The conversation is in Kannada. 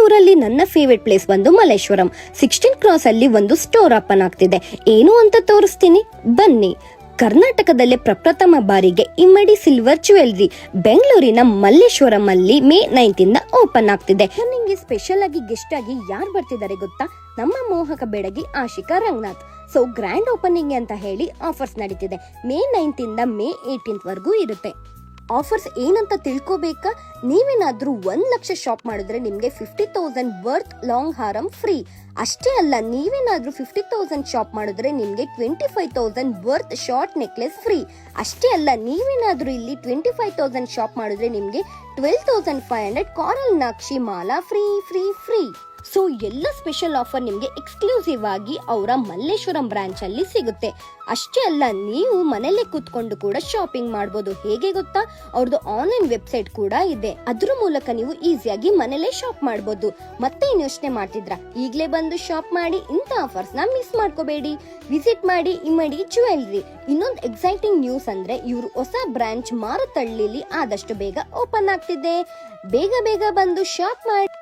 ಬೆಂಗಳೂರಲ್ಲಿ ನನ್ನ ಫೇವರೇಟ್ ಪ್ಲೇಸ್ ಬಂದು ಮಲ್ಲೇಶ್ವರಂ. 16 ಕ್ರಾಸ್ ಅಲ್ಲಿ ಒಂದು ಸ್ಟೋರ್ ಓಪನ್ ಆಗ್ತಿದೆ. ಏನು ಅಂತ ತೋರಿಸ್ತೀನಿ ಬನ್ನಿ. ಕರ್ನಾಟಕದಲ್ಲೇ ಪ್ರಪ್ರಥಮ ಬಾರಿಗೆ ಇಮ್ಮಡಿ ಸಿಲ್ವರ್ ಜ್ಯುವೆಲ್ರಿ ಬೆಂಗಳೂರಿನ ಮಲ್ಲೇಶ್ವರಂ ಅಲ್ಲಿ ಮೇ 9 ಇಂದ ಓಪನ್ ಆಗ್ತಿದೆ. ನಿಮಗೆ ಸ್ಪೆಷಲ್ ಆಗಿ ಗೆಸ್ಟ್ ಆಗಿ ಯಾರು ಬರ್ತಿದ್ದಾರೆ ಗೊತ್ತಾ? ನಮ್ಮ ಮೋಹಕ ಬೆಡಗಿ Ashika Ranganath. So grand opening ಅಂತ ಹೇಳಿ ಆಫರ್ಸ್ ನಡೀತಿದೆ. ಮೇ 9 ಇಂದ ಮೇ 18 ವರೆಗೂ ಇರುತ್ತೆ. ಆಫರ್ಸ್ ಏನಂತ ತಿಳ್ಕೋಬೇಕಾ? ನೀವೇನಾದ್ರೂ 1 ಲಕ್ಷ ಶಾಪ್ ಮಾಡಿದ್ರೆ ನಿಮ್ಗೆ 50,000 ವರ್ತ್ ಲಾಂಗ್ ಹಾರಂ ಫ್ರೀ. ಅಷ್ಟೇ ಅಲ್ಲ, ನೀವೇನಾದ್ರೂ 50,000 ಶಾಪ್ ಮಾಡಿದ್ರೆ ನಿಮ್ಗೆ 25,000 ವರ್ತ್ ಶಾರ್ಟ್ ನೆಕ್ಲೆಸ್ ಫ್ರೀ. ಅಷ್ಟೇ ಅಲ್ಲ, ನೀವೇನಾದ್ರೂ ಇಲ್ಲಿ 25,000 ಶಾಪ್ ಮಾಡಿದ್ರೆ ನಿಮ್ಗೆ 12,500 ಕಾರಲ್ ನಾಕ್ಷಿ ಮಾಲಾ ಫ್ರೀ ಫ್ರೀ ಫ್ರೀ. ಸೊ ಎಲ್ಲ ಸ್ಪೆಷಲ್ ಆಫರ್ ನಿಮ್ಗೆ ಎಕ್ಸ್ಕ್ಲೂಸಿವ್ ಆಗಿ ಅವರ ಮಲ್ಲೇಶ್ವರಂ ಬ್ರಾಂಚ್ ಅಲ್ಲಿ ಸಿಗುತ್ತೆ. ಅಷ್ಟೇ ಅಲ್ಲ, ನೀವು ಮನೆಯಲ್ಲೇ ಕೂತ್ಕೊಂಡು ಕೂಡ ಶಾಪಿಂಗ್ ಮಾಡಬಹುದು. ಹೇಗೆ ಗೊತ್ತಾ? ಅವ್ರದ್ದು ಆನ್ಲೈನ್ ವೆಬ್ಸೈಟ್ ಕೂಡ ಇದೆ. ಅದ್ರ ಮೂಲಕ ನೀವು ಈಸಿಯಾಗಿ ಮನೆಯಲ್ಲೇ ಶಾಪ್ ಮಾಡಬಹುದು. ಮತ್ತೆ ಯೋಚನೆ ಮಾಡ್ತಿದ್ರ? ಈಗಲೇ ಬಂದು ಶಾಪ್ ಮಾಡಿ. ಇಂಥ ಆಫರ್ಸ್ ನ ಮಿಸ್ ಮಾಡ್ಕೋಬೇಡಿ. ವಿಸಿಟ್ ಮಾಡಿ ಇಮ್ಮಡಿ ಜ್ಯುವೆಲ್ರಿ. ಇನ್ನೊಂದು ಎಕ್ಸೈಟಿಂಗ್ ನ್ಯೂಸ್ ಅಂದ್ರೆ ಇವರು ಹೊಸ ಬ್ರಾಂಚ್ ಮಾರತಳ್ಳಿಲಿ ಆದಷ್ಟು ಬೇಗ ಓಪನ್ ಆಗ್ತಿದೆ. ಬೇಗ ಬೇಗ ಬಂದು ಶಾಪ್ ಮಾಡಿ.